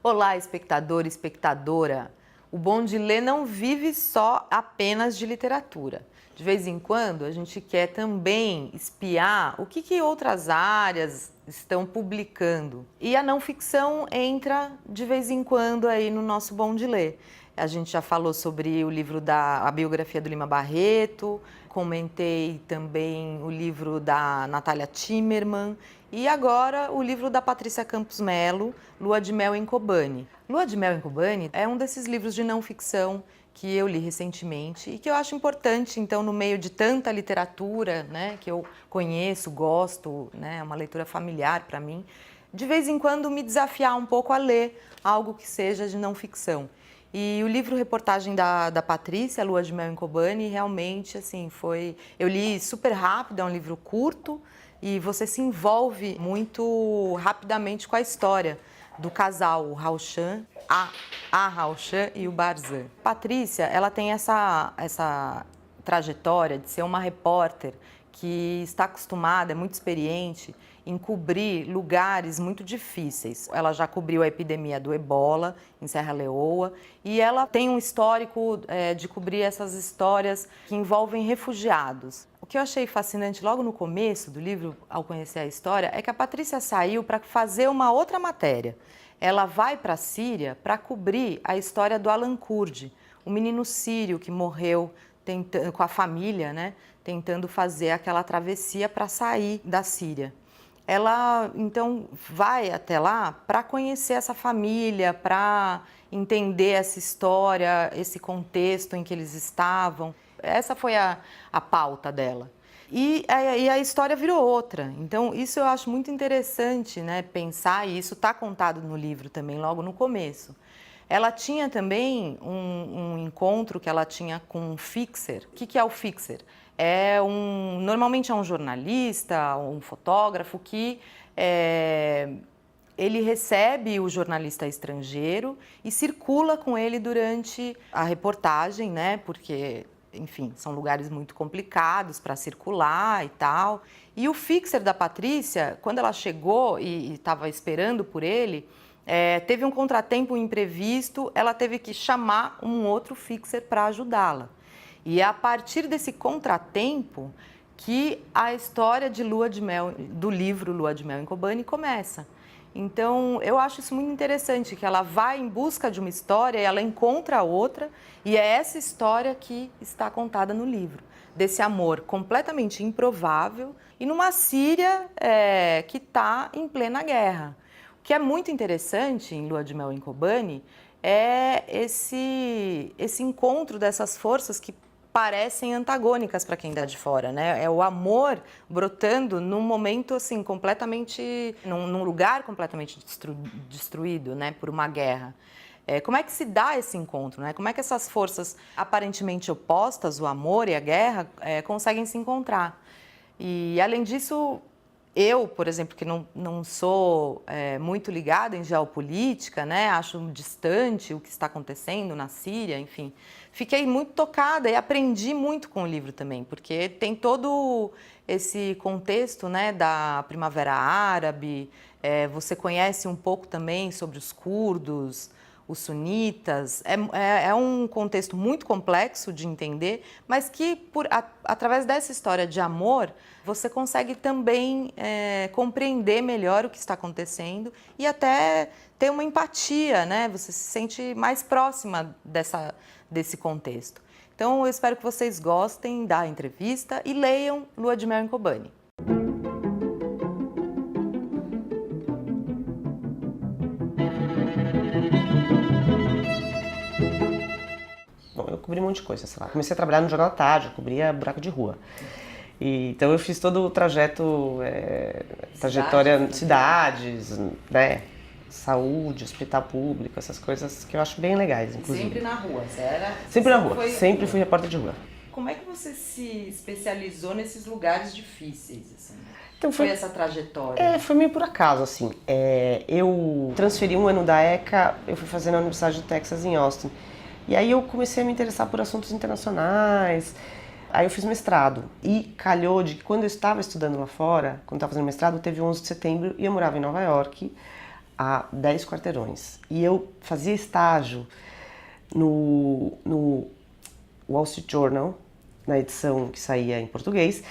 Olá, espectador e espectadora. O Bom de Ler não vive só apenas de literatura. De vez em quando, a gente quer também espiar o que outras áreas estão publicando. E a não ficção entra de vez em quando aí no nosso Bom de Ler. A gente já falou sobre o livro a biografia do Lima Barreto, comentei também o livro da Natália Timmerman e agora o livro da Patrícia Campos Melo, Lua de Mel em Kobani. Lua de Mel em Kobani é um desses livros de não ficção que eu li recentemente e que eu acho importante, então, no meio de tanta literatura, né, que eu conheço, gosto, né, é uma leitura familiar para mim, de vez em quando me desafiar um pouco a ler algo que seja de não ficção. E o livro reportagem da Patrícia, Lua de Mel em Kobani, realmente, assim, foi... Eu li super rápido, é um livro curto e você se envolve muito rapidamente com a história do casal, o Raushan, a Raushan e o Barzan. Patrícia, ela tem essa trajetória de ser uma repórter que está acostumada, é muito experiente em cobrir lugares muito difíceis. Ela já cobriu a epidemia do Ebola em Serra Leoa e ela tem um histórico de cobrir essas histórias que envolvem refugiados. O que eu achei fascinante logo no começo do livro, ao conhecer a história, é que a Patrícia saiu para fazer uma outra matéria. Ela vai para a Síria para cobrir a história do Alan Kurdi, o menino sírio que morreu com a família, né, tentando fazer aquela travessia para sair da Síria. Ela, então, vai até lá para conhecer essa família, para entender essa história, esse contexto em que eles estavam. Essa foi a pauta dela. E a história virou outra. Então, isso eu acho muito interessante, né, pensar, e isso está contado no livro também, logo no começo. Ela tinha também um encontro que ela tinha com um fixer. O que é o fixer? Normalmente é um jornalista, um fotógrafo que ele recebe o jornalista estrangeiro e circula com ele durante a reportagem, né? Porque, enfim, são lugares muito complicados para circular e tal. E o fixer da Patrícia, quando ela chegou e estava esperando por ele, teve um contratempo imprevisto, ela teve que chamar um outro fixer para ajudá-la. E é a partir desse contratempo que a história de Lua de Mel, do livro Lua de Mel em Kobani começa. Então, eu acho isso muito interessante, que ela vai em busca de uma história e ela encontra outra, e é essa história que está contada no livro, desse amor completamente improvável e numa Síria que está em plena guerra. O que é muito interessante em Lua de Mel em Kobani é esse encontro dessas forças que parecem antagônicas para quem está de fora, né? É o amor brotando num momento assim completamente, num lugar completamente destruído, né, por uma guerra. Como é que se dá esse encontro, né? Como é que essas forças aparentemente opostas, o amor e a guerra, conseguem se encontrar? E além disso, eu, por exemplo, que não sou muito ligada em geopolítica, né? Acho distante o que está acontecendo na Síria, enfim. Fiquei muito tocada e aprendi muito com o livro também, porque tem todo esse contexto, né, da Primavera Árabe, você conhece um pouco também sobre os curdos, os sunitas. É um contexto muito complexo de entender, mas que através dessa história de amor, você consegue também compreender melhor o que está acontecendo e até ter uma empatia, né? Você se sente mais próxima desse contexto. Então, eu espero que vocês gostem da entrevista e leiam Lua de Mel em Kobani. Bom, eu cobri um monte de coisa, sei lá. Comecei a trabalhar no Jornal à Tarde, eu cobria buraco de rua. Então eu fiz todo o trajetória, cidades, né? Saúde, hospital público, essas coisas que eu acho bem legais, inclusive. Sempre na rua, você era? Sempre na rua, sempre fui repórter de rua. Como é que você se especializou nesses lugares difíceis, assim? Então foi essa trajetória? Foi meio por acaso, assim. Eu transferi um ano da ECA, eu fui fazer na Universidade de Texas, em Austin. E aí eu comecei a me interessar por assuntos internacionais. Aí eu fiz mestrado. E calhou de que quando eu estava estudando lá fora, quando eu estava fazendo mestrado, teve o 11 de setembro e eu morava em Nova York. a 10 quarteirões. E eu fazia estágio no Wall Street Journal, na edição que saía em português,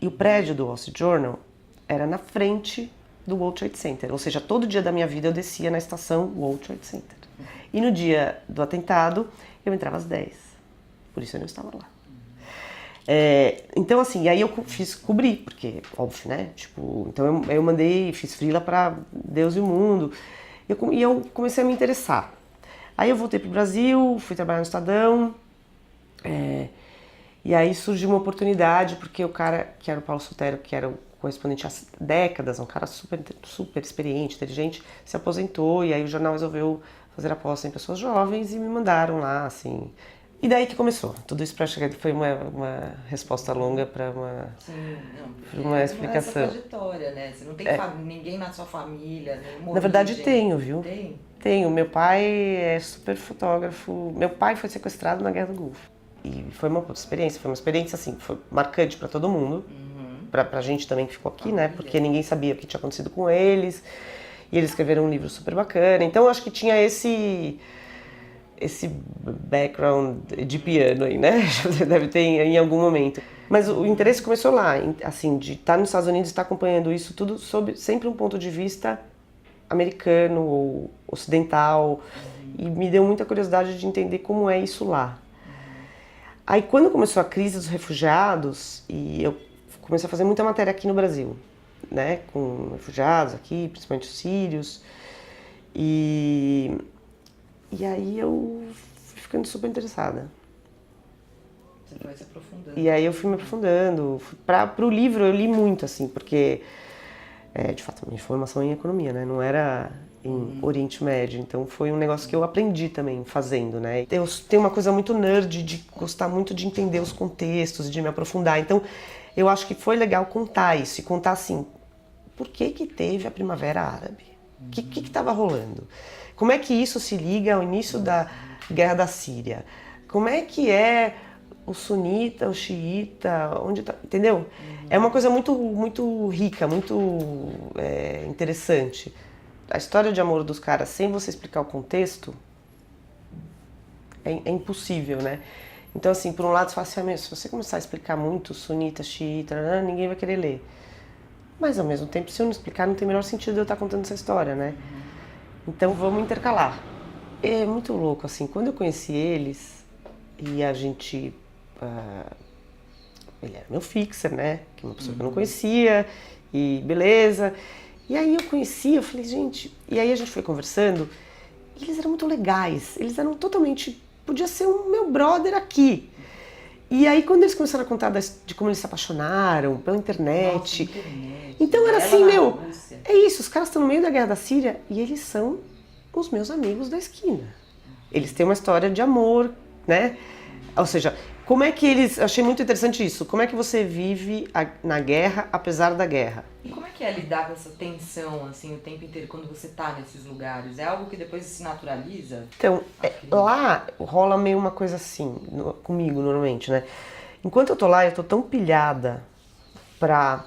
e o prédio do Wall Street Journal era na frente do World Trade Center. Ou seja, todo dia da minha vida eu descia na estação World Trade Center. E no dia do atentado, eu entrava às 10. Por isso eu não estava lá. Então, assim, aí eu cobri, porque, óbvio, né? Tipo, então eu mandei, fiz freela para Deus e o mundo. E eu comecei a me interessar. Aí eu voltei pro Brasil, fui trabalhar no Estadão. E aí surgiu uma oportunidade, porque o cara, que era o Paulo Sotero, que era o correspondente há décadas, um cara super, super experiente, inteligente, se aposentou. E aí o jornal resolveu fazer aposta em pessoas jovens e me mandaram lá, assim. E daí que começou. Tudo isso para chegar, foi uma resposta longa para uma explicação. Essa trajetória, né? Você não tem ninguém na sua família, nenhuma Na verdade origem. tenho, viu? Tem? Tenho. Meu pai é super fotógrafo. Meu pai foi sequestrado na Guerra do Golfo. E foi uma experiência assim, foi marcante para todo mundo. Pra gente também que ficou aqui, né? Porque ninguém sabia o que tinha acontecido com eles. E eles escreveram um livro super bacana. Então eu acho que tinha esse background de piano aí, né? Deve ter em algum momento. Mas o interesse começou lá, assim, de estar nos Estados Unidos e estar acompanhando isso tudo sob sempre um ponto de vista americano ou ocidental. E me deu muita curiosidade de entender como é isso lá. Aí quando começou a crise dos refugiados, e eu comecei a fazer muita matéria aqui no Brasil, né? Com refugiados aqui, principalmente os sírios. E aí eu fui ficando super interessada. Você foi se aprofundando. E aí eu fui me aprofundando. Pro livro eu li muito, assim, porque, de fato, a minha formação em economia, né? Não era em Oriente Médio. Então foi um negócio que eu aprendi também fazendo, né? Eu tenho uma coisa muito nerd de gostar muito de entender os contextos, de me aprofundar. Então eu acho que foi legal contar isso. E contar, assim, por que teve a Primavera Árabe? O que estava rolando? Como é que isso se liga ao início da Guerra da Síria? Como é que é o sunita, o xiita, onde tá, entendeu? É uma coisa muito, muito rica, muito interessante. A história de amor dos caras, sem você explicar o contexto, é impossível, né? Então, assim, por um lado você fala assim, se você começar a explicar muito sunita, xiita, ninguém vai querer ler. Mas, ao mesmo tempo, se eu não explicar, não tem o menor sentido eu estar contando essa história, né? Então vamos intercalar. É muito louco, assim, quando eu conheci eles e a gente... ele era meu fixer, né? Que é uma pessoa que eu não conhecia, e beleza. E aí eu conheci, eu falei, gente... E aí a gente foi conversando, e eles eram muito legais, eles eram totalmente... Podia ser um meu brother aqui. E aí quando eles começaram a contar de como eles se apaixonaram pela internet... Então era assim, é isso, os caras estão no meio da Guerra da Síria e eles são os meus amigos da esquina. Eles têm uma história de amor, né? Ou seja, como é que eles... Eu achei muito interessante isso. Como é que você vive na guerra, apesar da guerra? E como é que é lidar com essa tensão, assim, o tempo inteiro, quando você tá nesses lugares? É algo que depois se naturaliza? Então, lá rola meio uma coisa assim, comigo, normalmente, né? Enquanto eu tô lá, eu tô tão pilhada pra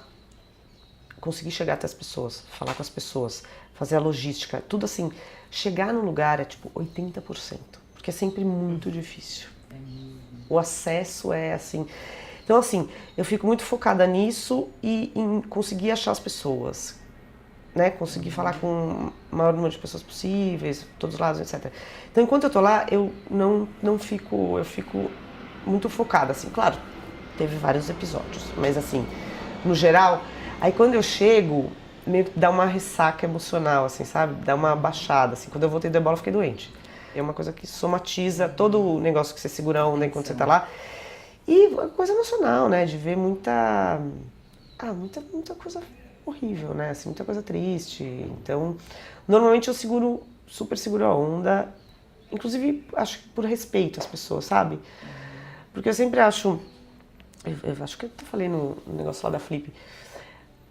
conseguir chegar até as pessoas, falar com as pessoas, fazer a logística, tudo assim. Chegar no lugar é tipo 80%, porque é sempre muito difícil. O acesso é assim... Então assim, eu fico muito focada nisso e em conseguir achar as pessoas, né? Conseguir falar com o maior número de pessoas possíveis, todos os lados, etc. Então enquanto eu tô lá, eu não fico... Eu fico muito focada, assim. Claro, teve vários episódios, mas assim, no geral... Aí quando eu chego, meio que dá uma ressaca emocional, assim, sabe? Dá uma baixada, assim. Quando eu voltei da bola, eu fiquei doente. É uma coisa que somatiza todo o negócio que você segura a onda enquanto você tá lá. E coisa emocional, né? De ver muita coisa horrível, né? Assim, muita coisa triste. Então, normalmente eu super seguro a onda. Inclusive, acho que por respeito às pessoas, sabe? Porque eu sempre acho... Eu acho que eu falei no negócio lá da Flip.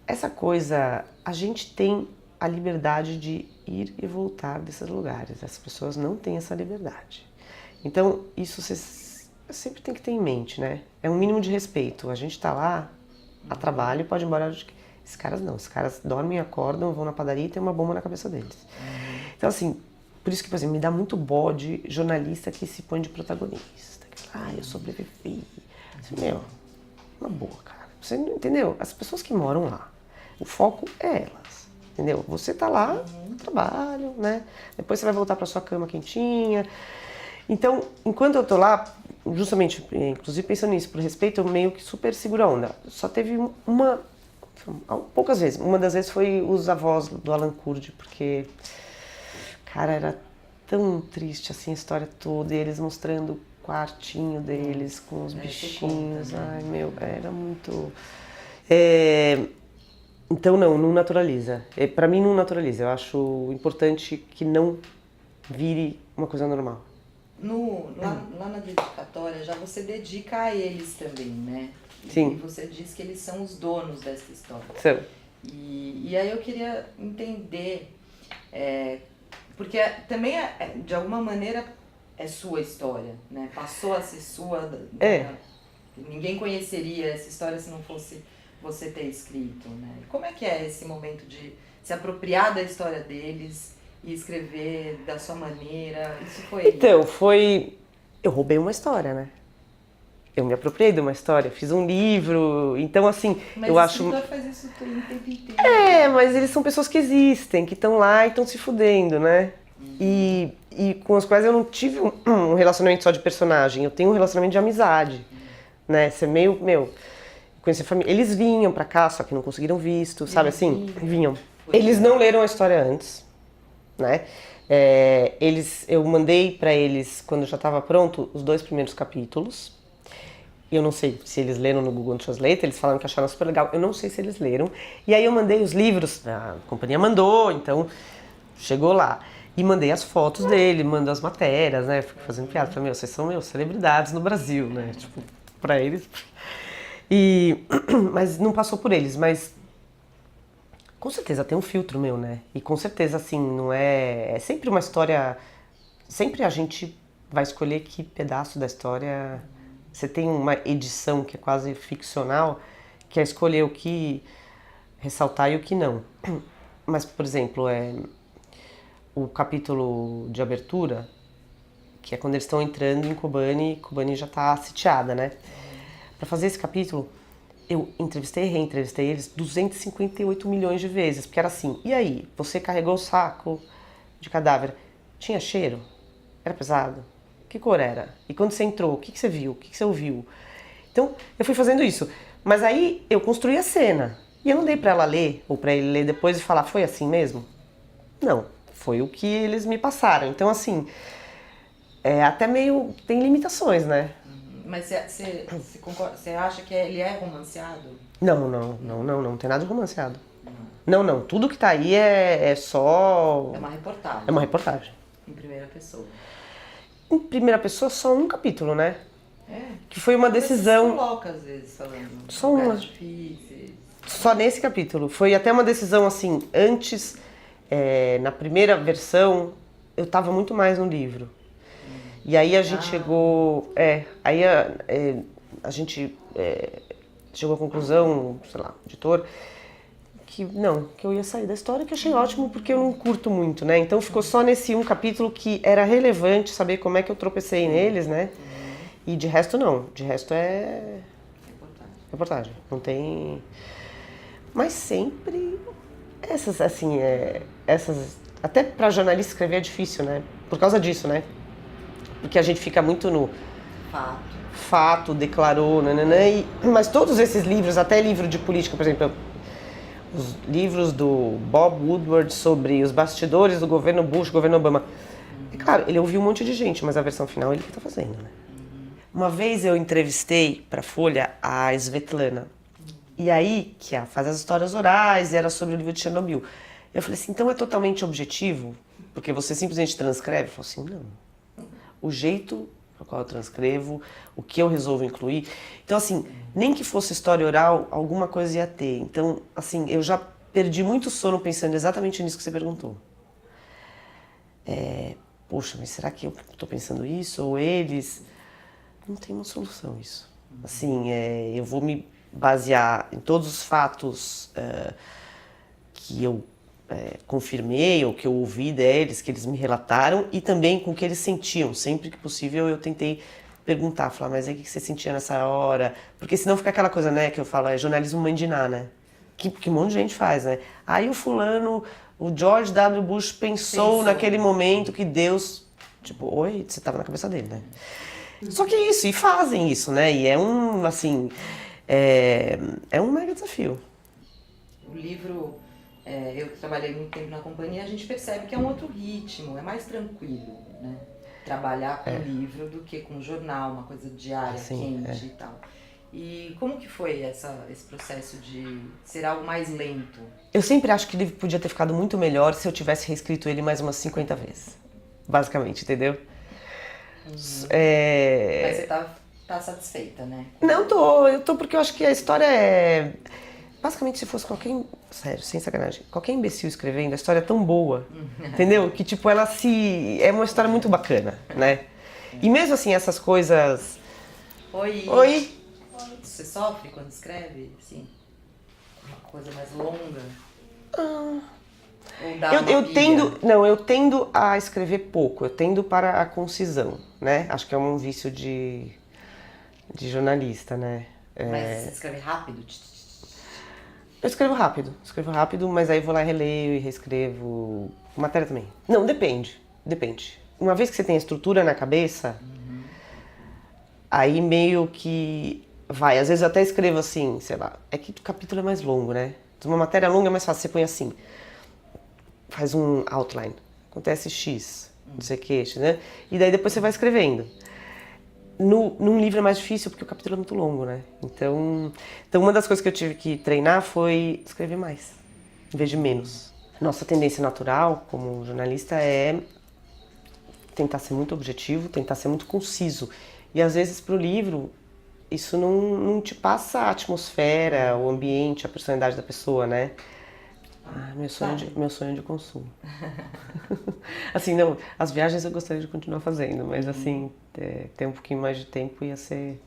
Essa coisa, a gente tem a liberdade de ir e voltar desses lugares. As pessoas não têm essa liberdade. Então, isso você sempre tem que ter em mente, né? É um mínimo de respeito. A gente tá lá a trabalho e pode ir embora. Esses caras não, esses caras dormem, acordam, vão na padaria e tem uma bomba na cabeça deles. Então assim, por isso que, por exemplo, me dá muito bode jornalista que se põe de protagonista. Eu sobrevivi. Assim, meu, uma boa, cara. Você não entendeu? As pessoas que moram lá, o foco é elas, entendeu? Você tá lá, trabalho, né? Depois você vai voltar pra sua cama quentinha. Então, enquanto eu tô lá, justamente, inclusive pensando nisso, por respeito, eu meio que super seguro a onda. Só teve poucas vezes. Uma das vezes foi os avós do Alan Kurd, porque, cara, era tão triste assim a história toda, e eles mostrando o quartinho deles com os bichinhos. Conta, né? Ai, meu, era muito. Então não naturaliza. Pra mim não naturaliza. Eu acho importante que não vire uma coisa normal. Lá na dedicatória, já você dedica a eles também, né? Sim. E você diz que eles são os donos dessa história. São. E aí eu queria entender, porque também, de alguma maneira, é sua história, né? Passou a ser sua. Ninguém conheceria essa história se não fosse você ter escrito, né? Como é que é esse momento de se apropriar da história deles e escrever da sua maneira? Isso foi... Então, eu roubei uma história, né? Eu me apropriei de uma história, fiz um livro, então assim, Mas eu acho... Mas o escritor faz isso o tempo inteiro. Mas eles são pessoas que existem, que estão lá e estão se fudendo, né? E com as quais eu não tive um relacionamento só de personagem, eu tenho um relacionamento de amizade, né? Ser meu, conhecer família. Eles vinham pra cá, só que não conseguiram visto, sabe assim? Vinham. Eles não leram a história antes, né? Eu mandei pra eles, quando já estava pronto, os 2 primeiros capítulos. Eu não sei se eles leram no Google Translate, eles falaram que acharam super legal. Eu não sei se eles leram. E aí eu mandei os livros, a companhia mandou, então chegou lá. E mandei as fotos dele, mandei as matérias, né? Fico fazendo piada. Falei, vocês são, celebridades no Brasil, né? Tipo, pra eles. Mas não passou por eles, mas com certeza tem um filtro meu, né? E com certeza, assim, não é... É sempre uma história... Sempre a gente vai escolher que pedaço da história... Você tem uma edição que é quase ficcional, que é escolher o que ressaltar e o que não. Mas, por exemplo, o capítulo de abertura, que é quando eles estão entrando em Kobani já está sitiada, né? Para fazer esse capítulo, eu entrevistei e reentrevistei eles 258 milhões de vezes, porque era assim, e aí, você carregou o saco de cadáver, tinha cheiro? Era pesado? Que cor era? E quando você entrou, o que você viu? O que você ouviu? Então, eu fui fazendo isso. Mas aí, eu construí a cena. E eu não dei pra ela ler, ou pra ele ler depois e falar, foi assim mesmo? Não, foi o que eles me passaram. Então, assim, até meio... tem limitações, né? Mas você acha que ele é romanceado? Não tem nada de romanceado. Não, tudo que tá aí é só... É uma reportagem. É uma reportagem. Em primeira pessoa. Em primeira pessoa, só um capítulo, né? Que foi uma decisão... Você coloca, às vezes, falando. Só uma. Difíceis. Só nesse capítulo. Foi até uma decisão, assim, antes, na primeira versão, eu tava muito mais no livro. E aí a gente chegou... aí a gente chegou à conclusão, sei lá, editor, que eu ia sair da história, que eu achei ótimo, porque eu não curto muito, né? Então ficou só nesse um capítulo que era relevante saber como é que eu tropecei neles, né? E de resto não, de resto é reportagem, não tem... Mas sempre essas, assim, até pra jornalista escrever é difícil, né? Por causa disso, né? Porque a gente fica muito no fato, declarou, nananã, mas todos esses livros, até livro de política, por exemplo, os livros do Bob Woodward sobre os bastidores do governo Bush, governo Obama. É claro, ele ouviu um monte de gente, mas a versão final ele que tá fazendo, né? Uma vez eu entrevistei pra Folha a Svetlana, e aí, que faz as histórias orais, era sobre o livro de Chernobyl. Eu falei assim, então é totalmente objetivo? Porque você simplesmente transcreve? Eu falei assim, não. O jeito no qual eu transcrevo, o que eu resolvo incluir. Então, assim, nem que fosse história oral, alguma coisa ia ter. Então, assim, eu já perdi muito sono pensando exatamente nisso que você perguntou. Poxa, mas será que eu estou pensando isso? Ou eles? Não tem uma solução isso. Assim, eu vou me basear em todos os fatos que eu confirmei ou que eu ouvi deles, que eles me relataram, e também com o que eles sentiam. Sempre que possível eu tentei perguntar, falar, mas aí o que você sentia nessa hora? Porque senão fica aquela coisa, né, que eu falo, é jornalismo mandinar, né? Que um monte de gente faz, né? Aí o fulano, o George W. Bush pensou naquele momento que Deus... Tipo, oi, você tava na cabeça dele, né? Só que é isso, e fazem isso, né? E é um, assim, é um mega desafio. O livro, eu que trabalhei muito tempo na companhia, a gente percebe que é um outro ritmo, é mais tranquilo, né? Trabalhar com livro do que com jornal, uma coisa diária, quente e tal. E como que foi esse processo de ser algo mais lento? Eu sempre acho que o livro podia ter ficado muito melhor se eu tivesse reescrito ele mais umas 50 vezes. Basicamente, entendeu? Mas você tá satisfeita, né? Não, eu tô porque eu acho que a história é... Basicamente, se fosse qualquer... Sério, sem sacanagem. Qualquer imbecil escrevendo, a história é tão boa, entendeu? Que, tipo, ela se... É uma história muito bacana, né? E mesmo assim, essas coisas... Oi! Você sofre quando escreve, assim? Uma coisa mais longa? Ou dá uma eu tendo a escrever pouco. Eu tendo para a concisão, né? Acho que é um vício de jornalista, né? Mas você escreve rápido? Eu escrevo rápido, mas aí vou lá e releio e reescrevo. Matéria também. Não, depende. Uma vez que você tem a estrutura na cabeça, aí meio que vai. Às vezes eu até escrevo assim, sei lá, é que o capítulo é mais longo, né? Uma matéria longa é mais fácil, você põe assim, faz um outline, acontece X, não sei o que, né? E daí depois você vai escrevendo. Num livro é mais difícil porque o capítulo é muito longo, né? Então uma das coisas que eu tive que treinar foi escrever mais, em vez de menos. Nossa tendência natural como jornalista é tentar ser muito objetivo, tentar ser muito conciso. E às vezes pro livro isso não te passa a atmosfera, o ambiente, a personalidade da pessoa, né? Meu sonho de consumo. Assim, não, as viagens eu gostaria de continuar fazendo, mas assim, ter um pouquinho mais de tempo ia ser...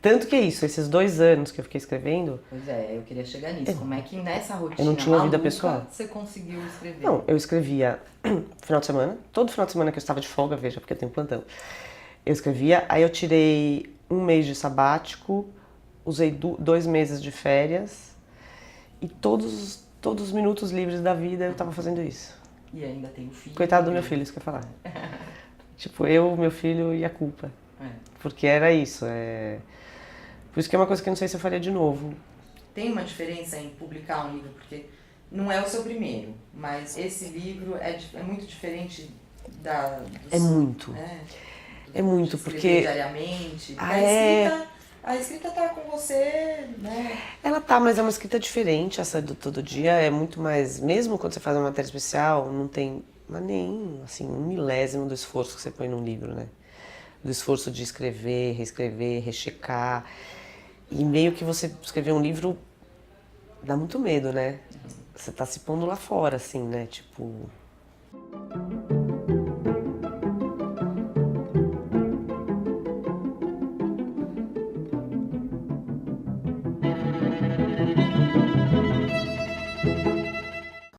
Tanto que é isso, esses 2 anos que eu fiquei escrevendo... Pois é, eu queria chegar nisso. Como é que nessa rotina eu não tinha vida maluca pessoal. Você conseguiu escrever? Não, eu escrevia final de semana, todo final de semana que eu estava de folga, veja, porque eu tenho plantão. Eu escrevia, aí eu tirei 1 mês de sabático, usei 2 meses de férias e todos os minutos livres da vida eu tava fazendo isso. E ainda tem o filho. Coitado do meu filho, isso que eu ia falar. Tipo, eu, meu filho e a culpa. Porque era isso. Por isso que é uma coisa que eu não sei se eu faria de novo. Tem uma diferença em publicar um livro, porque não é o seu primeiro, mas esse livro é muito diferente É muito. É muito, porque... diariamente. A escrita tá com você, né? Ela tá, mas é uma escrita diferente, essa do todo dia, é muito mais... Mesmo quando você faz uma matéria especial, não tem nem, assim, 1/1000 do esforço que você põe num livro, né? Do esforço de escrever, reescrever, rechecar. E meio que você escrever um livro dá muito medo, né? Você tá se pondo lá fora, assim, né? Tipo...